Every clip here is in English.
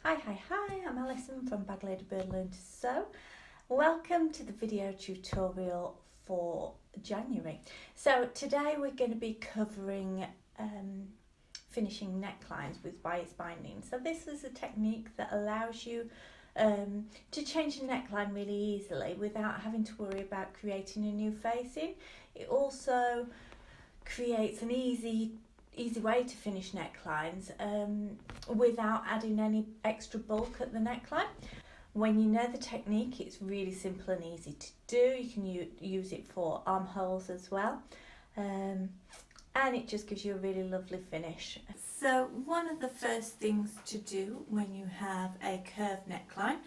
Hi, I'm Alison from Bag Lady Bird Learn to Sew. Welcome to the video tutorial for January. So today we're going to be covering finishing necklines with bias binding. So this is a technique that allows you to change a neckline really easily without having to worry about creating a new facing. It also creates an easy way to finish necklines without adding any extra bulk at the neckline. When you know the technique, it's really simple and easy to do. You can use it for armholes as well, and it just gives you a really lovely finish. So one of the first things to do when you have a curved neckline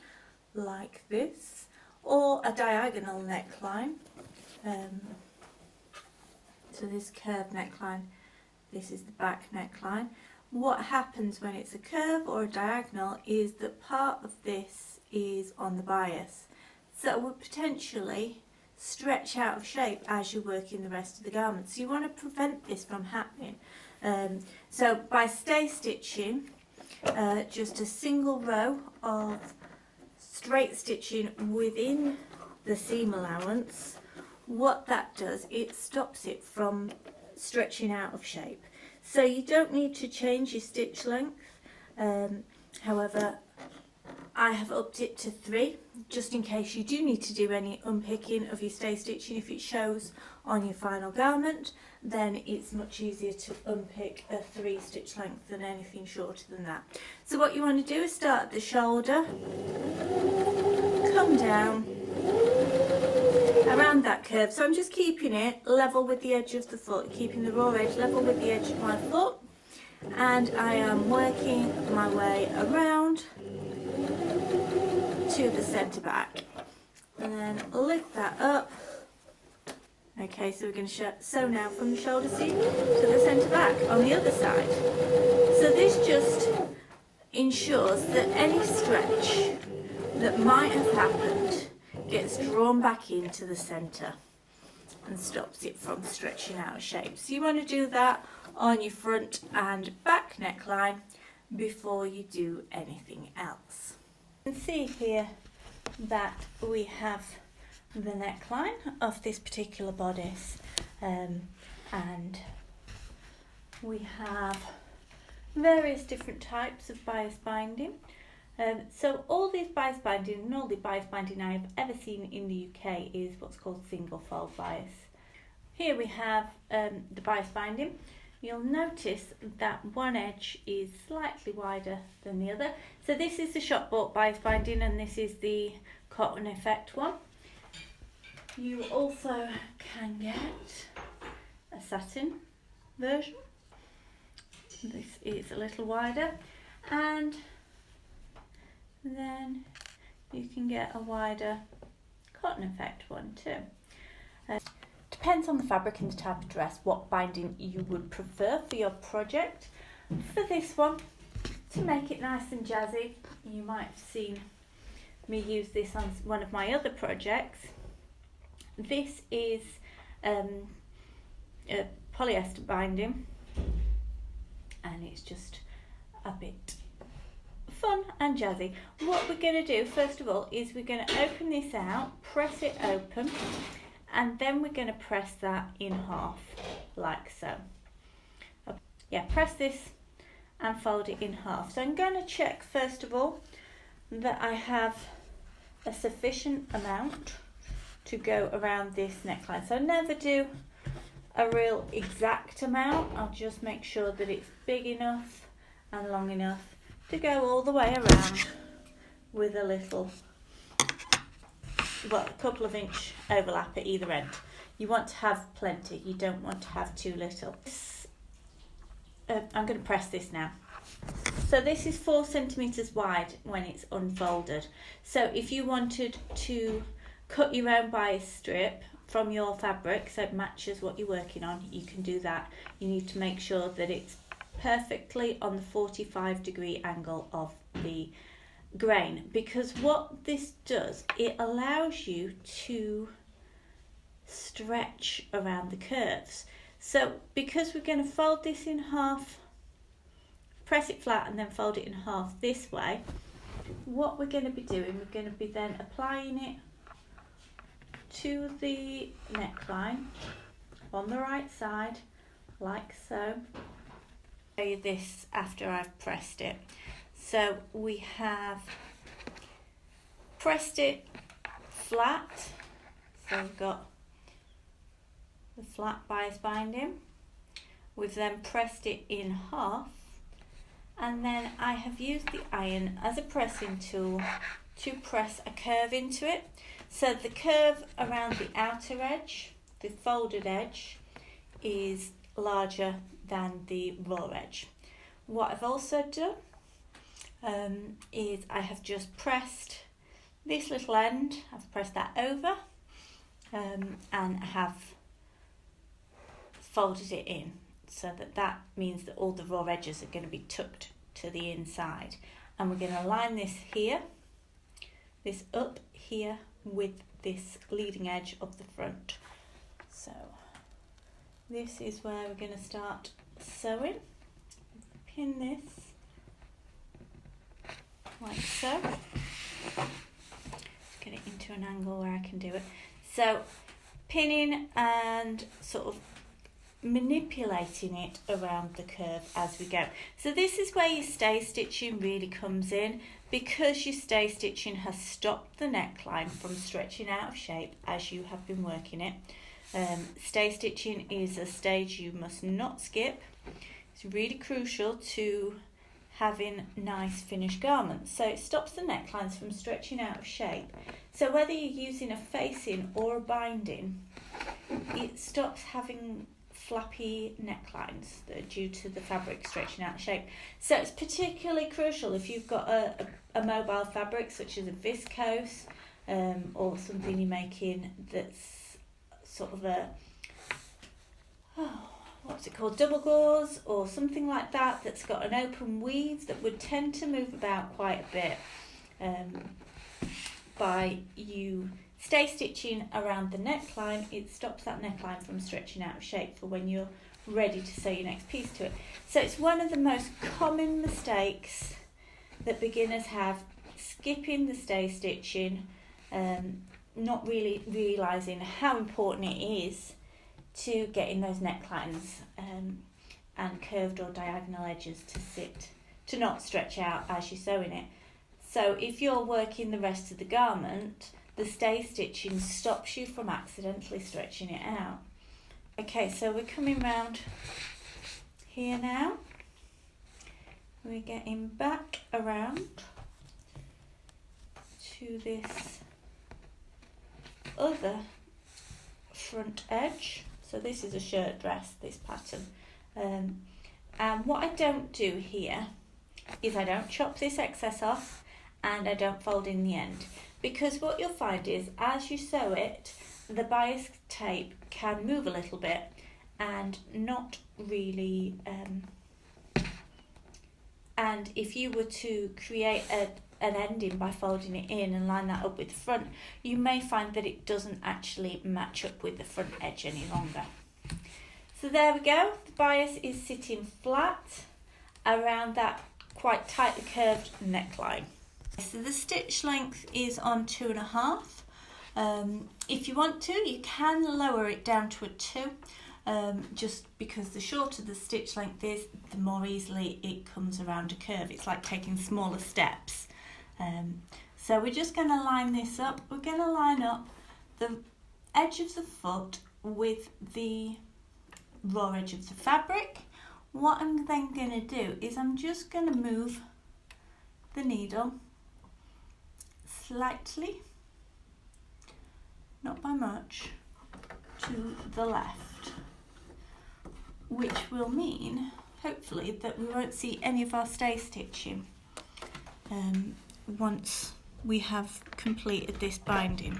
like this, or a diagonal neckline, so this curved neckline, this is the back neckline. What happens when it's a curve or a diagonal is that part of this is on the bias, so it will potentially stretch out of shape as you work in the rest of the garment. So you want to prevent this from happening. So by stay stitching just a single row of straight stitching within the seam allowance, what that does, it stops it from stretching out of shape. So you don't need to change your stitch length. However, I have upped it to 3 just in case you do need to do any unpicking of your stay stitching. If it shows on your final garment, then it's much easier to unpick a 3 stitch length than anything shorter than that. So what you want to do is start at the shoulder, come down around that curve. So I'm just keeping it level with the edge of the foot, keeping the raw edge level with the edge of my foot, and I am working my way around to the centre back, and then lift that up. Okay, so we're going to sew now from the shoulder seam to the centre back on the other side. So this just ensures that any stretch that might have happened gets drawn back into the centre and stops it from stretching out of shape. So you want to do that on your front and back neckline before you do anything else. You can see here that we have the neckline of this particular bodice, and we have various different types of bias binding. So all these bias binding and all the bias binding I have ever seen in the UK is what's called single fold bias. Here we have the bias binding. You'll notice that one edge is slightly wider than the other. So this is the shop bought bias binding and this is the cotton effect one. You also can get a satin version. This is a little wider, and then you can get a wider cotton effect one too. Depends on the fabric and the type of dress what binding you would prefer for your project. For this one, to make it nice and jazzy, you might have seen me use this on one of my other projects. This is a polyester binding, and it's just a bit fun and jazzy. What we're going to do first of all is we're going to open this out, press it open, and then we're going to press that in half like so. Yeah, press this and fold it in half. So I'm going to check first of all that I have a sufficient amount to go around this neckline. So never do a real exact amount. I'll just make sure that it's big enough and long enough to go all the way around with a little, well, a couple of inch overlap at either end. You want to have plenty, you don't want to have too little. I'm going to press this now. So this is 4 centimeters wide when it's unfolded. So if you wanted to cut your own bias strip from your fabric so it matches what you're working on, you can do that. You need to make sure that it's perfectly on the 45-degree angle of the grain, because what this does, it allows you to stretch around the curves. So because we're going to fold this in half, press it flat and then fold it in half this way, what we're going to be doing, we're going to be then applying it to the neckline on the right side, like so. I'll show you this after I've pressed it. So we have pressed it flat, so we've got the flat bias binding. We've then pressed it in half, and then I have used the iron as a pressing tool to press a curve into it. So the curve around the outer edge, the folded edge, is larger than the raw edge. What I've also done is I have just pressed this little end, I've pressed that over and have folded it in, so that means that all the raw edges are going to be tucked to the inside. And we're going to line this here, this up here with this leading edge of the front. So this is where we're going to start sewing. Pin this like so. Get it into an angle where I can do it. So pinning and sort of manipulating it around the curve as we go. So this is where your stay stitching really comes in, because your stay stitching has stopped the neckline from stretching out of shape as you have been working it. Stay stitching is a stage you must not skip. It's really crucial to having nice finished garments. So it stops the necklines from stretching out of shape. So whether you're using a facing or a binding, it stops having flappy necklines that are due to the fabric stretching out of shape. So it's particularly crucial if you've got a mobile fabric such as a viscose or something you're making that's sort of a, what's it called, double gauze or something like that, that's got an open weave that would tend to move about quite a bit. By you stay stitching around the neckline, it stops that neckline from stretching out of shape for when you're ready to sew your next piece to it. So it's one of the most common mistakes that beginners have, skipping the stay stitching, not really realising how important it is to getting those necklines and curved or diagonal edges to sit, to not stretch out as you're sewing it. So if you're working the rest of the garment, the stay stitching stops you from accidentally stretching it out. Okay, so we're coming round here now. We're getting back around to this other front edge. So this is a shirt dress, this pattern. And what I don't do here is I don't chop this excess off and I don't fold in the end. Because what you'll find is as you sew it, the bias tape can move a little bit and not really, and if you were to create an ending by folding it in and line that up with the front, you may find that it doesn't actually match up with the front edge any longer. So there we go, the bias is sitting flat around that quite tightly curved neckline. So the stitch length is on 2.5. If you want to, you can lower it down to a 2, just because the shorter the stitch length is, the more easily it comes around a curve. It's like taking smaller steps. So we're just going to line this up. We're going to line up the edge of the foot with the raw edge of the fabric. What I'm then going to do is I'm just going to move the needle slightly, not by much, to the left, which will mean hopefully that we won't see any of our stay stitching once we have completed this binding,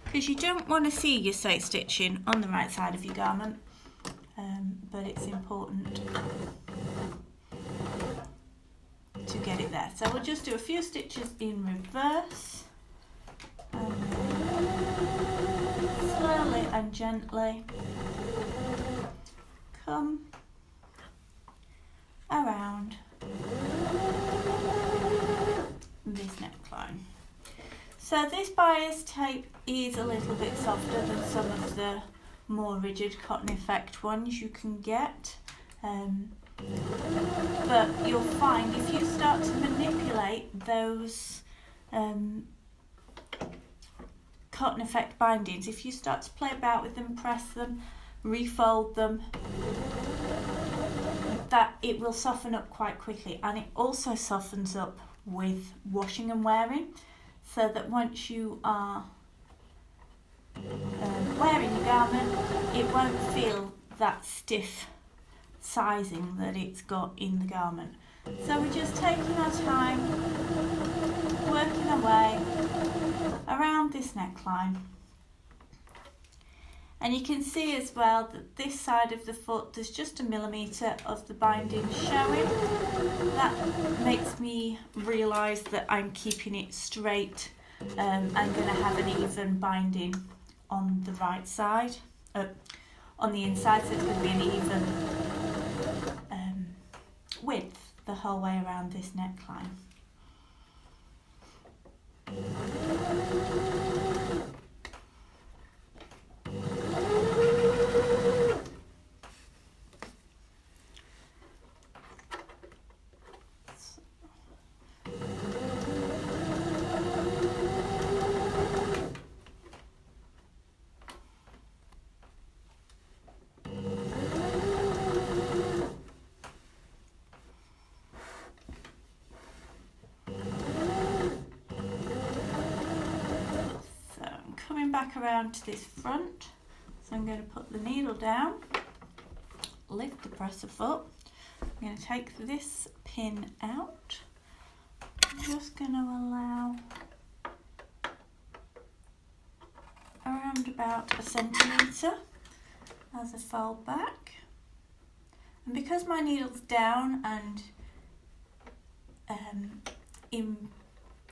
because you don't want to see your stay stitching on the right side of your garment, but it's important to get it there. So we'll just do a few stitches in reverse, slowly and gently come around this neckline. So this bias tape is a little bit softer than some of the more rigid cotton effect ones you can get. But you'll find if you start to manipulate those cotton effect bindings, if you start to play about with them, press them, refold them, that it will soften up quite quickly. And it also softens up with washing and wearing, so that once you are wearing your garment, it won't feel that stiff sizing that it's got in the garment. So we're just taking our time, working our way around this neckline. And you can see as well that this side of the foot, there's just a millimetre of the binding showing. That makes me realise that I'm keeping it straight. I'm going to have an even binding on the right side, on the inside, so it's going to be an even width the whole way around this neckline. Back around to this front, so I'm going to put the needle down, lift the presser foot. I'm going to take this pin out. I'm just going to allow around about a centimetre as I fold back, and because my needle's down and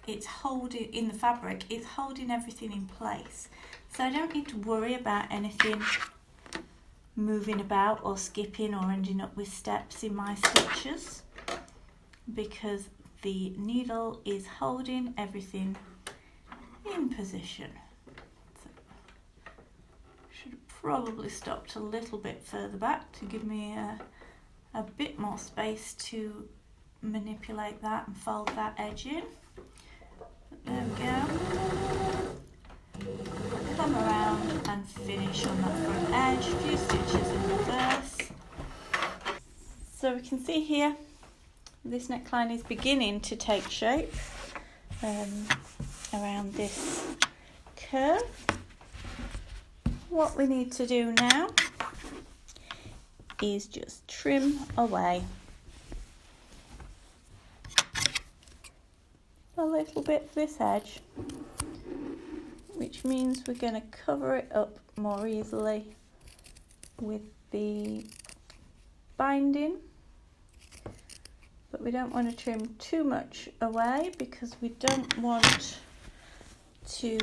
it's holding in the fabric, it's holding everything in place, so I don't need to worry about anything moving about or skipping or ending up with steps in my stitches, because the needle is holding everything in position. So, should have probably stopped a little bit further back to give me a bit more space to manipulate that and fold that edge in. There we go. Come around and finish on that front edge, a few stitches in reverse. So we can see here, this neckline is beginning to take shape around this curve. What we need to do now is just trim away a little bit of this edge, which means we're going to cover it up more easily with the binding, but we don't want to trim too much away because we don't want to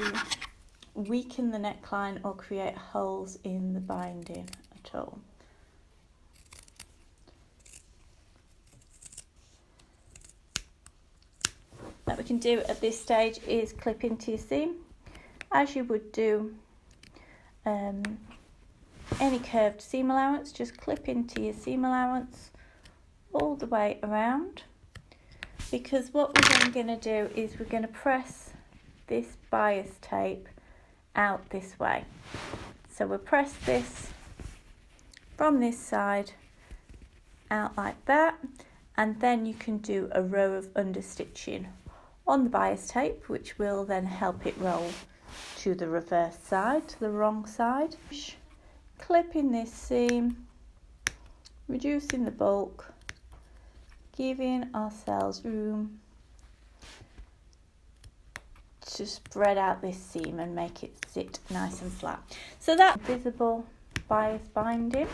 weaken the neckline or create holes in the binding at all. What we can do at this stage is clip into your seam as you would do any curved seam allowance. Just clip into your seam allowance all the way around, because what we're then going to do is we're going to press this bias tape out this way. So we'll press this from this side out like that, and then you can do a row of understitching on the bias tape, which will then help it roll to the reverse side, to the wrong side. Clipping this seam, reducing the bulk, giving ourselves room to spread out this seam and make it sit nice and flat. So that visible bias binding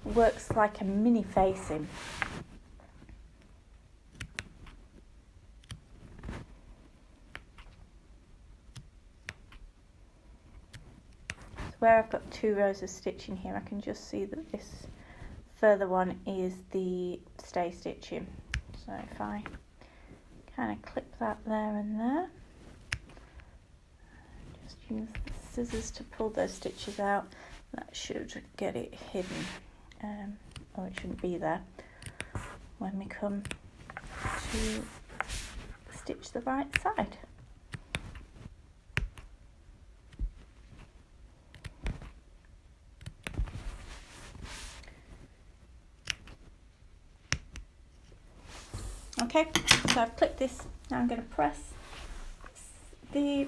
works like a mini facing. So where I've got 2 rows of stitching here, I can just see that this further one is the stay stitching. So if I kind of clip that there and there, just use the scissors to pull those stitches out, that should get it hidden, or it shouldn't be there when we come to stitch the right side. Okay, so I've clipped this. Now I'm going to press the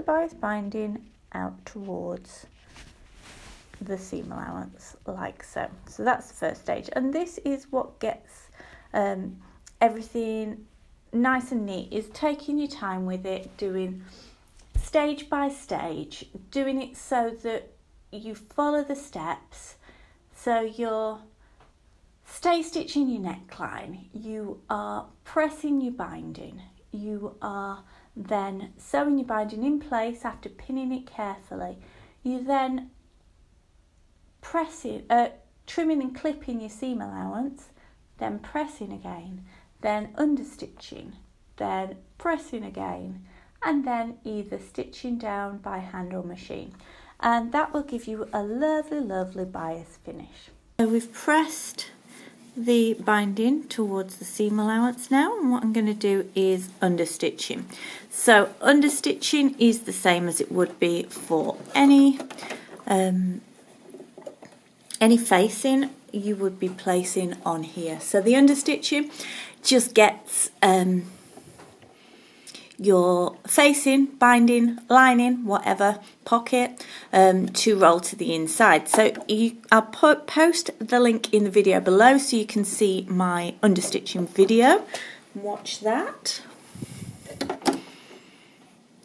bias binding out towards the seam allowance, like so. So that's the first stage, and this is what gets everything nice and neat, is taking your time with it, doing stage by stage, doing it so that you follow the steps. So you're stay stitching your neckline, you are pressing your binding, you are then sewing your binding in place after pinning it carefully, you then pressing, trimming and clipping your seam allowance, then pressing again, then understitching, then pressing again, and then either stitching down by hand or machine, and that will give you a lovely bias finish. So we've pressed the binding towards the seam allowance now, and what I'm going to do is understitching. So understitching is the same as it would be for any facing you would be placing on here. So the understitching just gets your facing, binding, lining, whatever, pocket to roll to the inside. So I'll post the link in the video below so you can see my understitching video. Watch that.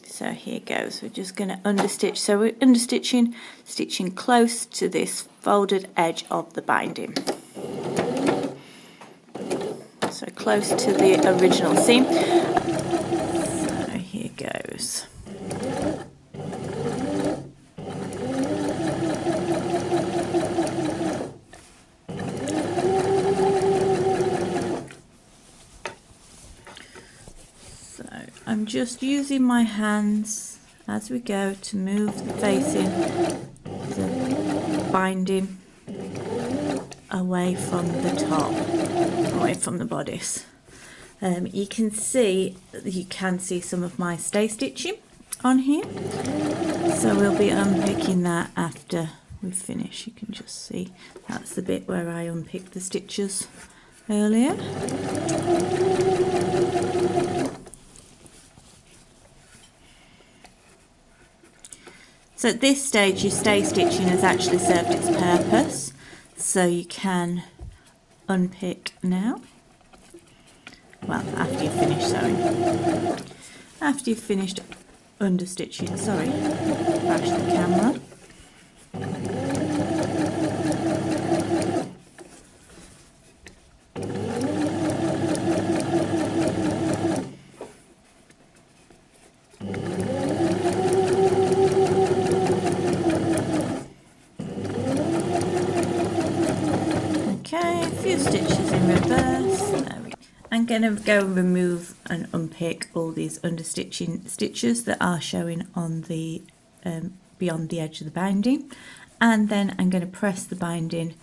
So here goes. We're just going to understitch. So we're understitching, stitching close to this folded edge of the binding. So close to the original seam. Goes. So I'm just using my hands as we go to move the facing, the binding away from the top, away from the bodice. You can see some of my stay stitching on here, so we'll be unpicking that after we finish. You can just see that's the bit where I unpicked the stitches earlier. So at this stage your stay stitching has actually served its purpose, so you can unpick now. Well, after you've finished sewing. After you've finished understitching, sorry, crash the camera. Okay, a few stitches in reverse. There we go. I'm going to go and remove and unpick all these understitching stitches that are showing on the beyond the edge of the binding, and then I'm going to press the binding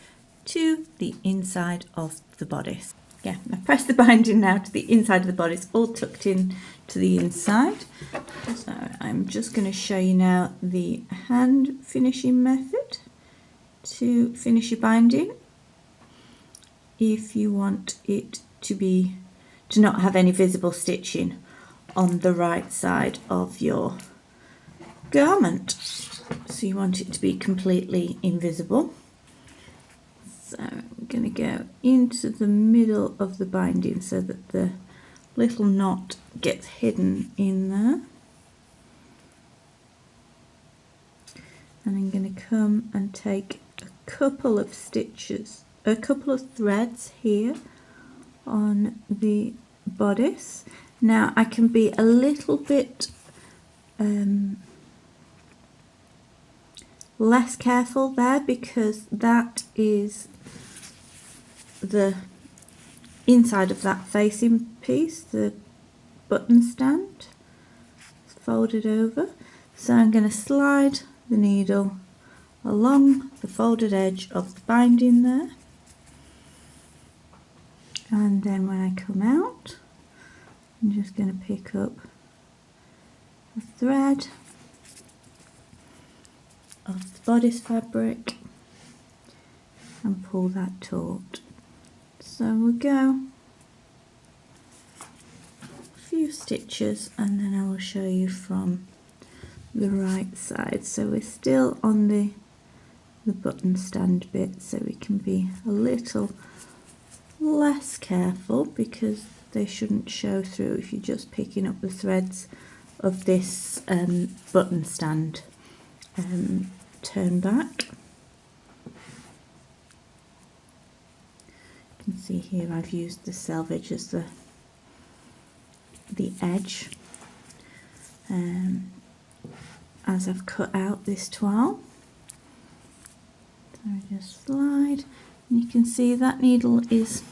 to the inside of the bodice. Yeah, I've pressed the binding now to the inside of the bodice, all tucked in to the inside. So I'm just going to show you now the hand finishing method to finish your binding. If you want it to not have any visible stitching on the right side of your garment, so you want it to be completely invisible. So I'm going to go into the middle of the binding so that the little knot gets hidden in there, and I'm going to come and take a couple of stitches, a couple of threads here on the bodice. Now I can be a little bit less careful there, because that is the inside of that facing piece, the button stand, folded over. So I'm going to slide the needle along the folded edge of the binding there, and then when I come out, I'm just going to pick up the thread of the bodice fabric and pull that taut. So we'll go a few stitches and then I will show you from the right side. So we're still on the button stand bit, so we can be a little less careful because they shouldn't show through if you're just picking up the threads of this button stand turn back. You can see here I've used the selvage as the edge as I've cut out this toile. So I just slide, and you can see that needle is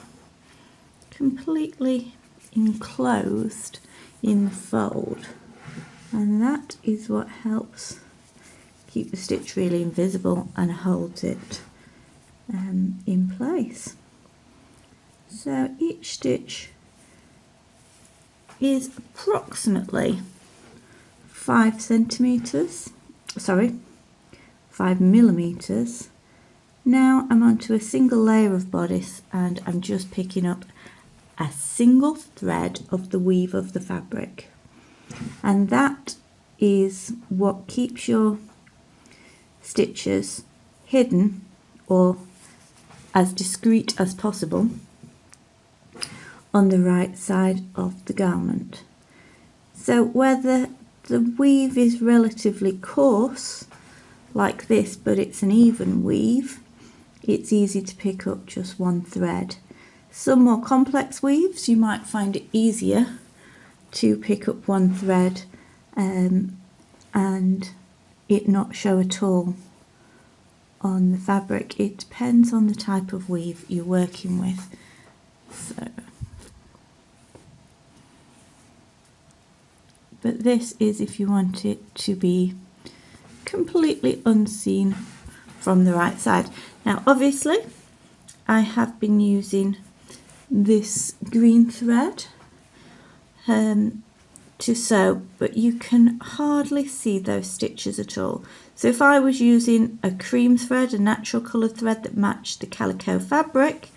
completely enclosed in the fold, and that is what helps keep the stitch really invisible and holds it in place. So each stitch is approximately 5 millimeters. Now I'm onto a single layer of bodice and I'm just picking up a single thread of the weave of the fabric, and that is what keeps your stitches hidden or as discreet as possible on the right side of the garment. So whether the weave is relatively coarse like this, but it's an even weave, it's easy to pick up just one thread. Some more complex weaves, you might find it easier to pick up one thread and it not show at all on the fabric. It depends on the type of weave you're working with. So, but this is if you want it to be completely unseen from the right side. Now obviously I have been using this green thread to sew, but you can hardly see those stitches at all. So if I was using a cream thread, a natural coloured thread that matched the calico fabric,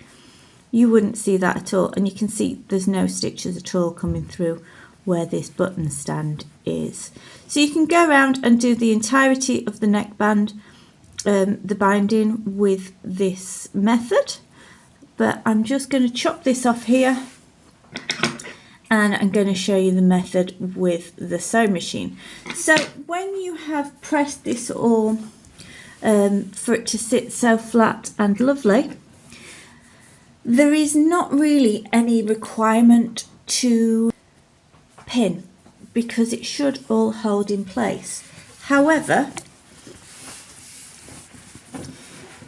you wouldn't see that at all, and you can see there's no stitches at all coming through where this button stand is. So you can go around and do the entirety of the neckband, the binding, with this method, but I'm just going to chop this off here and I'm going to show you the method with the sewing machine. So when you have pressed this all for it to sit so flat and lovely, there is not really any requirement to pin because it should all hold in place. However,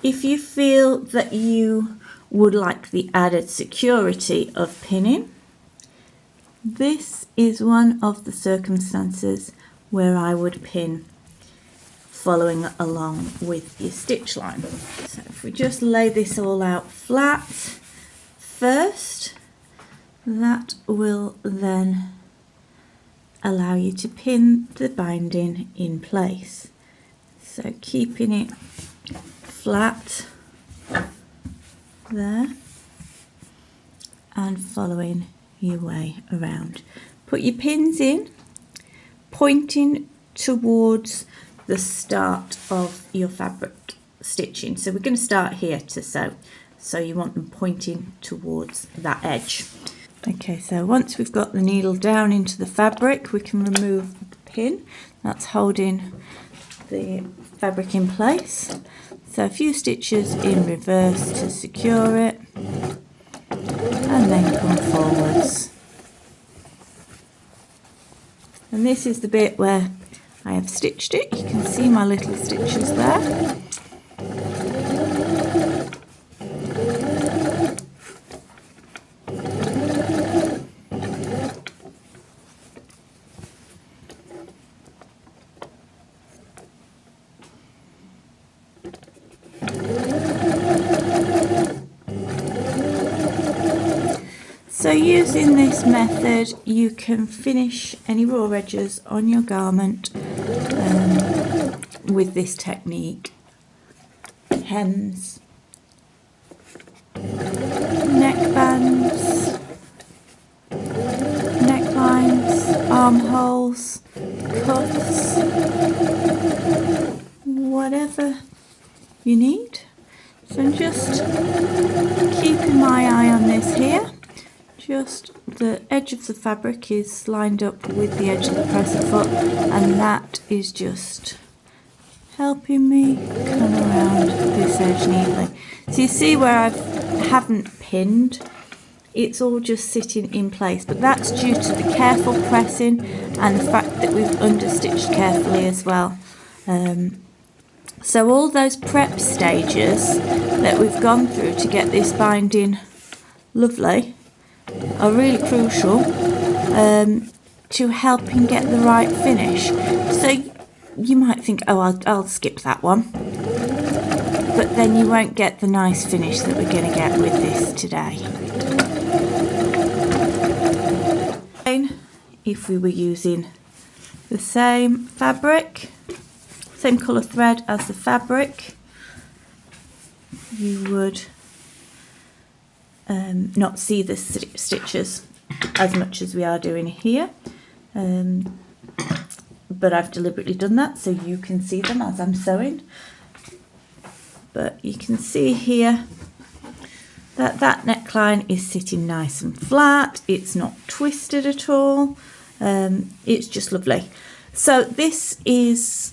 if you feel that you would like the added security of pinning, this is one of the circumstances where I would pin following along with your stitch line. So if we just lay this all out flat first, that will then allow you to pin the binding in place. So keeping it flat there and following your way around. Put your pins in pointing towards the start of your fabric stitching. So we're going to start here to sew, so you want them pointing towards that edge. Okay, so once we've got the needle down into the fabric, we can remove the pin that's holding the fabric in place. So a few stitches in reverse to secure it, and then come forwards. And this is the bit where I have stitched it. You can see my little stitches there. So using this method you can finish any raw edges on your garment with this technique. Hems, neckbands, necklines, armholes, cuffs, whatever you need. So I'm just keeping my eye on this here. Just the edge of the fabric is lined up with the edge of the presser foot, and that is just helping me come around this edge neatly. So you see where I haven't pinned, it's all just sitting in place, but that's due to the careful pressing and the fact that we've understitched carefully as well. So all those prep stages that we've gone through to get this binding lovely are really crucial to helping get the right finish. So you might think, oh, I'll skip that one, but then you won't get the nice finish that we're going to get with this today. If we were using the same fabric, same colour thread as the fabric, you would not see the stitches as much as we are doing here, but I've deliberately done that so you can see them as I'm sewing. But you can see here that that neckline is sitting nice and flat, it's not twisted at all, it's just lovely. So this is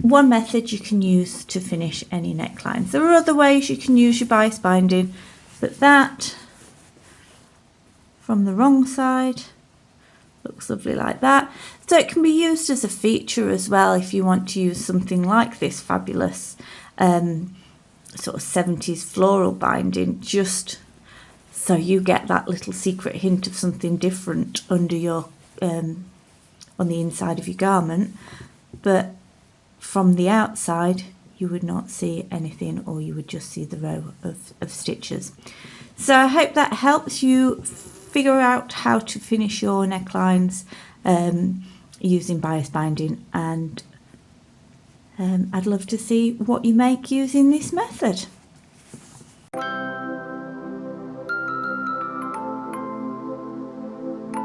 one method you can use to finish any necklines. There are other ways you can use your bias binding, but that from the wrong side looks lovely like that. So it can be used as a feature as well if you want to use something like this fabulous sort of 70s floral binding, just so you get that little secret hint of something different under your on the inside of your garment, but from the outside you would not see anything, or you would just see the row of stitches. So I hope that helps you figure out how to finish your necklines using bias binding, and I'd love to see what you make using this method.